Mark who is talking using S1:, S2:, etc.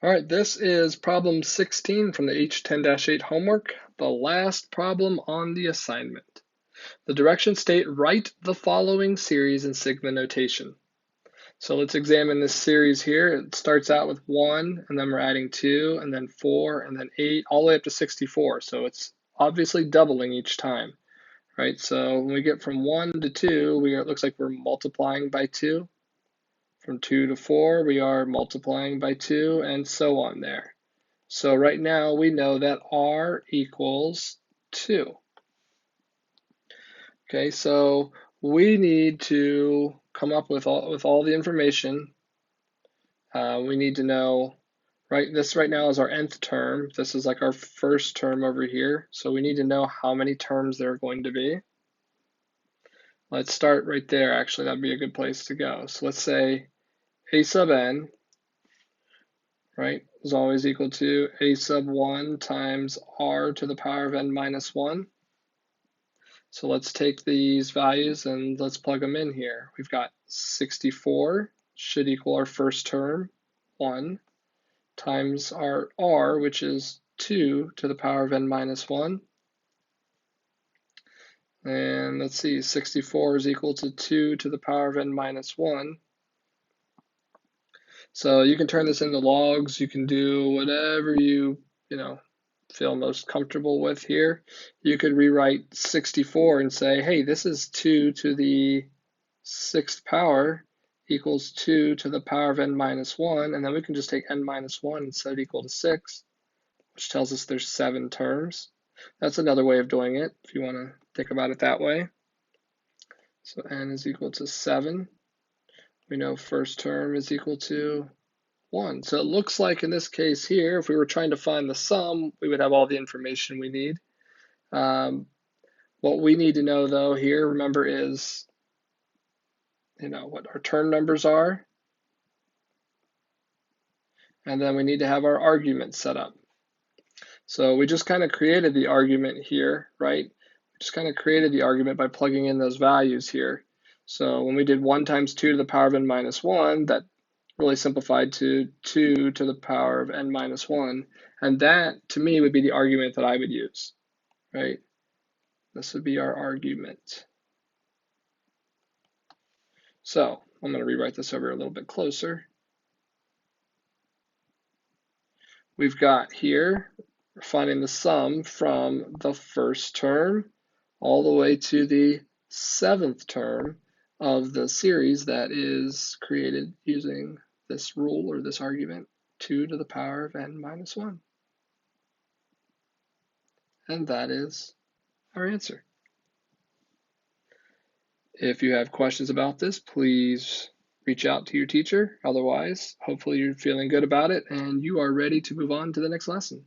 S1: All right, this is problem 16 from the H10-8 homework, the last problem on the assignment. The directions state write the following series in sigma notation. So let's examine this series here. It starts out with 1, and then we're adding 2, and then 4, and then 8, all the way up to 64. So it's obviously doubling each time, right? So when we get from 1 to 2, it looks like we're multiplying by 2. From 2 to 4, we are multiplying by 2, and so on there. So right now we know that R equals 2. Okay, so we need to come up with all the information. We need to know, right, this right now is our nth term. This is like our first term over here. So we need to know how many terms there are going to be. Let's start right there, actually. That'd be a good place to go. So let's say a sub n, right, is always equal to a sub 1 times r to the power of n minus 1. So let's take these values and let's plug them in here. We've got 64 should equal our first term, 1, times our r, which is 2 to the power of n minus 1. And let's see, 64 is equal to 2 to the power of n minus 1. So you can turn this into logs. You can do whatever you feel most comfortable with here. You could rewrite 64 and say, hey, this is 2 to the 6th power equals 2 to the power of n minus 1, and then we can just take n minus 1 and set it equal to 6, which tells us there's 7 terms. That's another way of doing it, if you want to think about it that way. So n is equal to 7. We know first term is equal to 1. So it looks like in this case here, if we were trying to find the sum, we would have all the information we need. What we need to know though here, remember, is what our term numbers are. And then we need to have our argument set up. So we just kind of created the argument here, right? We just kind of created the argument by plugging in those values here. So when we did 1 times 2 to the power of n minus 1, that really simplified to 2 to the power of n minus 1. And that, to me, would be the argument that I would use, right? This would be our argument. So I'm going to rewrite this over a little bit closer. We've got here, we're finding the sum from the first term all the way to the 7th term of the series that is created using this rule or this argument, 2 to the power of n minus 1. And that is our answer. If you have questions about this, please reach out to your teacher. Otherwise, hopefully you're feeling good about it and you are ready to move on to the next lesson.